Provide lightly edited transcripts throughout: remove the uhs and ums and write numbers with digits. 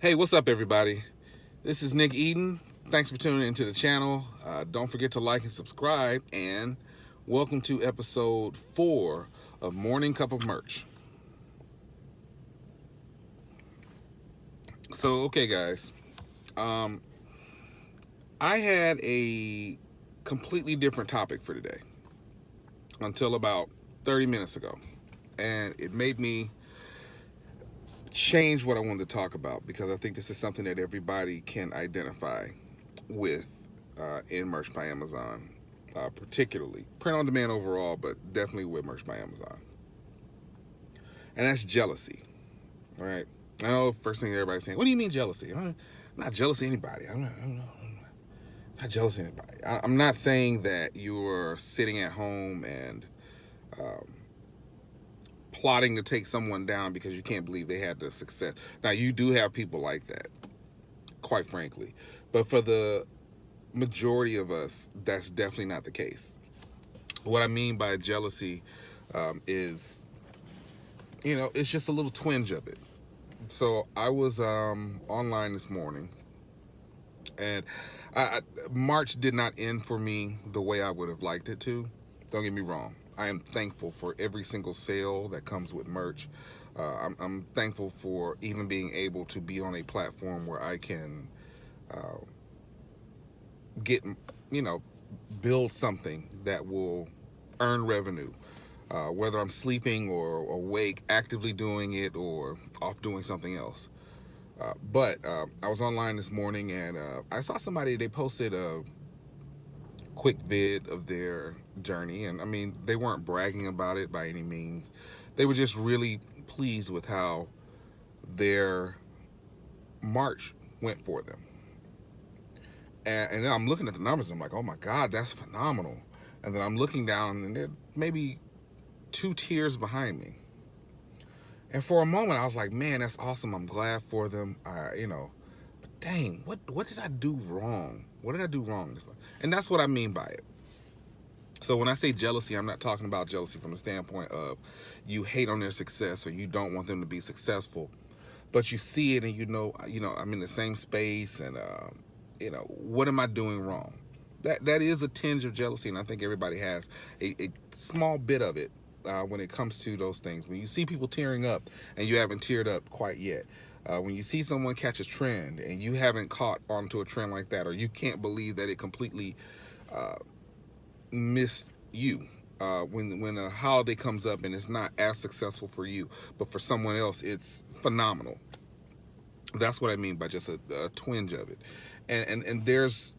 Hey, what's up, everybody? This is Nick Eden. Thanks for tuning into the channel. Don't forget to like and subscribe, and welcome to episode 4 of Morning Cup of Merch. So, okay, guys, I had a completely different topic for today until about 30 minutes ago, and it made me change what I wanted to talk about because I think this is something that everybody can identify with in Merch by Amazon, particularly print on demand overall, but definitely with Merch by Amazon. And that's jealousy. All right. I know first thing everybody's saying, what do you mean jealousy? I'm not jealous of anybody. I'm not jealous of anybody. I'm not saying that you're sitting at home and um, plotting to take someone down because you can't believe they had the success. Now, you do have people like that, quite frankly. But for the majority of us, that's definitely not the case. What I mean by jealousy is, it's just a little twinge of it. So I was online this morning, and March did not end for me the way I would have liked it to. Don't get me wrong. I am thankful for every single sale that comes with merch. I'm thankful for even being able to be on a platform where I can uh, get, you know, build something that will earn revenue. Whether I'm sleeping or awake, actively doing it, or off doing something else. But I was online this morning, and I saw somebody, they posted a quick vid of their journey. And I mean, they weren't bragging about it by any means. They were just really pleased with how their March went for them. And then I'm looking at the numbers, and I'm like, oh my God, that's phenomenal. And then I'm looking down, and they're maybe 2 tiers behind me. And for a moment, I was like, man, that's awesome. I'm glad for them. But dang, what did I do wrong? What did I do wrong this month? And that's what I mean by it. So when I say jealousy, I'm not talking about jealousy from the standpoint of you hate on their success or you don't want them to be successful, but you see it and I'm in the same space, and what am I doing wrong? That is a tinge of jealousy, and I think everybody has a small bit of it when it comes to those things. When you see people tearing up and you haven't teared up quite yet, when you see someone catch a trend and you haven't caught onto a trend like that, or you can't believe that it completely missed you. When a holiday comes up and it's not as successful for you, but for someone else it's phenomenal. That's what I mean by just a twinge of it. And there's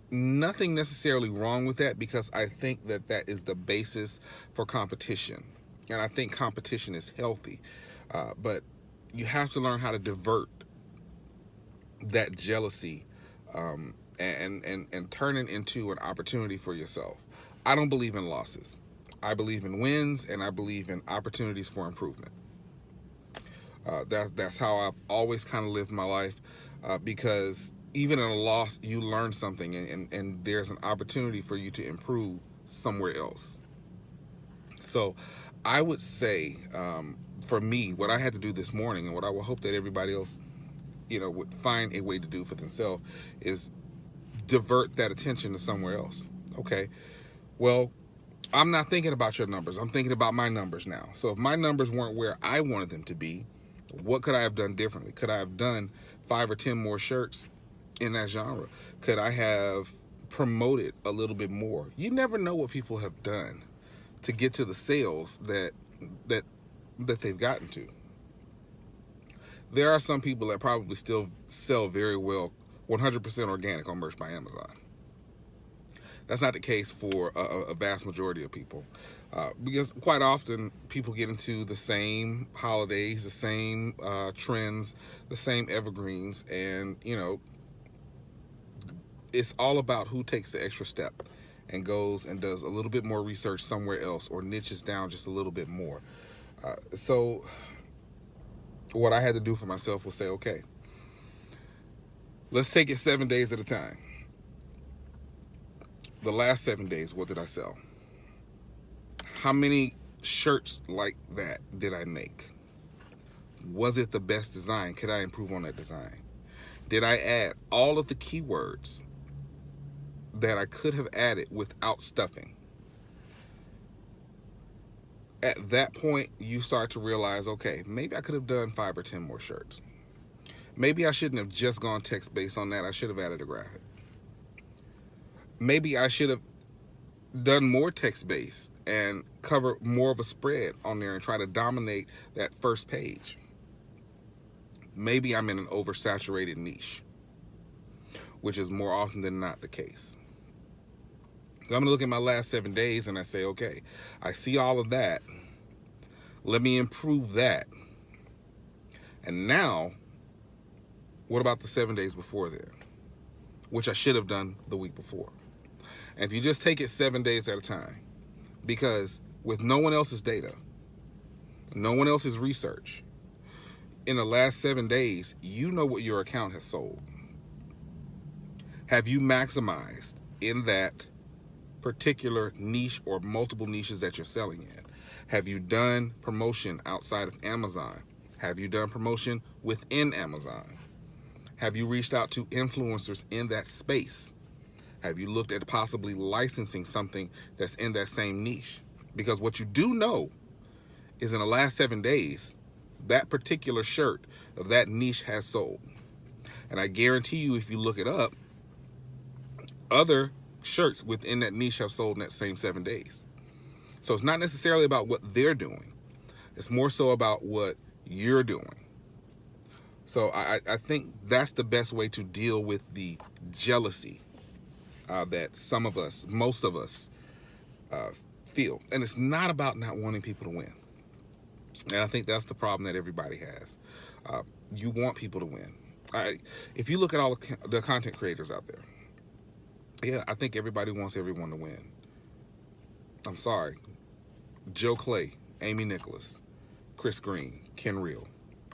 nothing necessarily wrong with that, because I think that is the basis for competition. And I think competition is healthy. But you have to learn how to divert that jealousy and turn it into an opportunity for yourself. I don't believe in losses. I believe in wins, and I believe in opportunities for improvement. That's how I've always kind of lived my life, because even in a loss, you learn something, and there's an opportunity for you to improve somewhere else. So I would say, for me, what I had to do this morning, and what I would hope that everybody else, would find a way to do for themselves, is divert that attention to somewhere else. Okay, well, I'm not thinking about your numbers. I'm thinking about my numbers now. So if my numbers weren't where I wanted them to be, what could I have done differently? Could I have done 5 or 10 more shirts in that genre? Could I have promoted a little bit more? You never know what people have done to get to the sales that they've gotten to. There are some people that probably still sell very well 100% organic on Merch by Amazon. That's not the case for a vast majority of people, because quite often people get into the same holidays, the same trends, the same evergreens, and it's all about who takes the extra step and goes and does a little bit more research somewhere else, or niches down just a little bit more. So what I had to do for myself was say, okay, let's take it 7 days at a time. The last 7 days, what did I sell? How many shirts like that did I make? Was it the best design? Could I improve on that design? Did I add all of the keywords that I could have added without stuffing? At that point, you start to realize, okay, maybe I could have done 5 or 10 more shirts. Maybe I shouldn't have just gone text-based on that. I should have added a graphic. Maybe I should have done more text-based and cover more of a spread on there and try to dominate that first page. Maybe I'm in an oversaturated niche, which is more often than not the case. So I'm going to look at my last 7 days and I say, okay, I see all of that. Let me improve that. And now, what about the 7 days before then? Which I should have done the week before. And if you just take it 7 days at a time, because with no one else's data, no one else's research, in the last 7 days, you know what your account has sold. Have you maximized in that particular niche or multiple niches that you're selling in? Have you done promotion outside of Amazon? Have you done promotion within Amazon? Have you reached out to influencers in that space? Have you looked at possibly licensing something that's in that same niche? Because what you do know is in the last 7 days, that particular shirt of that niche has sold. And I guarantee you, if you look it up, other shirts within that niche have sold in that same 7 days. So it's not necessarily about what they're doing. It's more so about what you're doing. So I think that's the best way to deal with the jealousy that some of us, most of us, feel. And it's not about not wanting people to win. And I think that's the problem that everybody has. You want people to win. If you look at all the content creators out there, yeah, I think everybody wants everyone to win. I'm sorry. Joe Clay, Amy Nicholas, Chris Green, Ken Reel,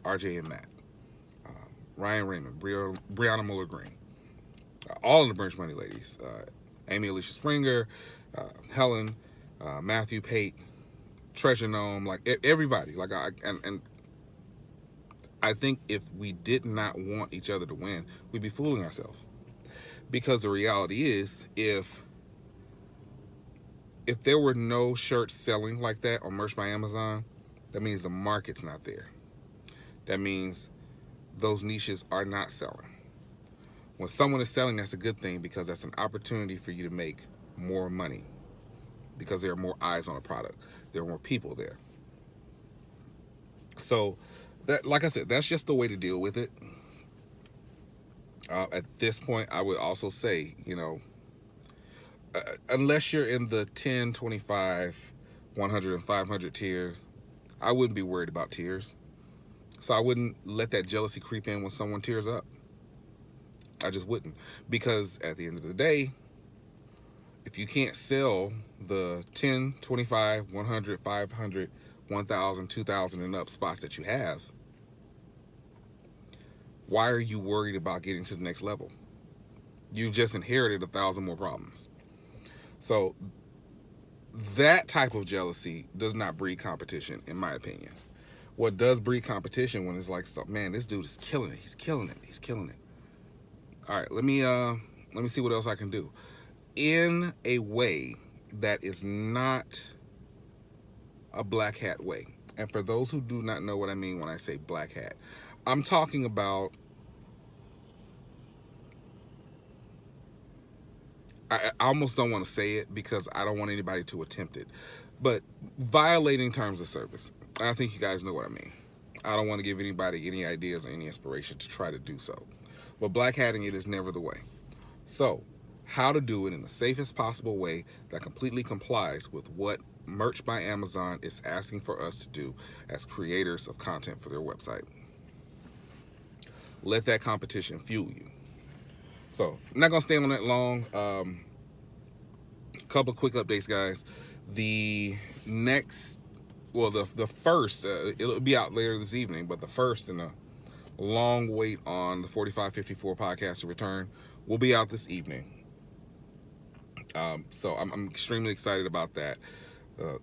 RJ and Matt, Ryan Raymond, Brianna Muller-Green, all of the Merch Money ladies, Amy Alicia Springer, Helen, Matthew Pate, Treasure Gnome, like everybody. Like and I think if we did not want each other to win, we'd be fooling ourselves. Because the reality is, if there were no shirts selling like that on Merch by Amazon, that means the market's not there. That means those niches are not selling. When someone is selling, that's a good thing, because that's an opportunity for you to make more money, because there are more eyes on a product. There are more people there. So, that, like I said, that's just the way to deal with it. At this point, I would also say, unless you're in the 10, 25, 100, and 500 tiers, I wouldn't be worried about tiers. So I wouldn't let that jealousy creep in when someone tears up. I just wouldn't. Because at the end of the day, if you can't sell the 10, 25, 100, 500, 1,000, 2,000 and up spots that you have, why are you worried about getting to the next level? You just inherited 1,000 more problems. So that type of jealousy does not breed competition, in my opinion. What does breed competition when it's like, man, this dude is killing it. He's killing it. He's killing it. All right, let me see what else I can do in a way that is not a black hat way. And for those who do not know what I mean when I say black hat, I'm talking about, I almost don't want to say it because I don't want anybody to attempt it, but violating terms of service. I think you guys know what I mean. I don't want to give anybody any ideas or any inspiration to try to do so. But black hatting it is never the way. So, how to do it in the safest possible way that completely complies with what Merch by Amazon is asking for us to do as creators of content for their website. Let that competition fuel you. So, I'm not going to stay on that long. Couple of quick updates, guys. The first, it'll be out later this evening, but the first in a long wait on the 4554 podcast to return will be out this evening. So I'm extremely excited about that.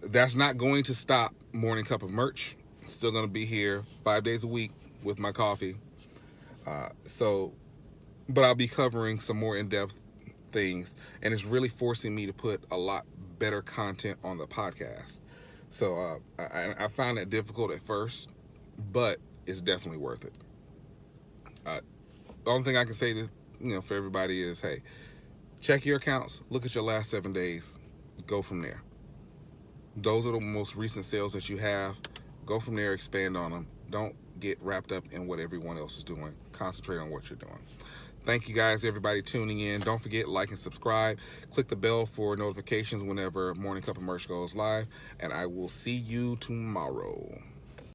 That's not going to stop Morning Cup of Merch. Still going to be here 5 days a week with my coffee. But I'll be covering some more in-depth things, and it's really forcing me to put a lot better content on the podcast. So I found that difficult at first, but it's definitely worth it. The only thing I can say to, for everybody is, hey, check your accounts, look at your last 7 days, go from there. Those are the most recent sales that you have. Go from there, expand on them. Don't get wrapped up in what everyone else is doing. Concentrate on what you're doing. Thank you guys, everybody tuning in. Don't forget, like and subscribe. Click the bell for notifications whenever Morning Cup of Merch goes live. And I will see you tomorrow.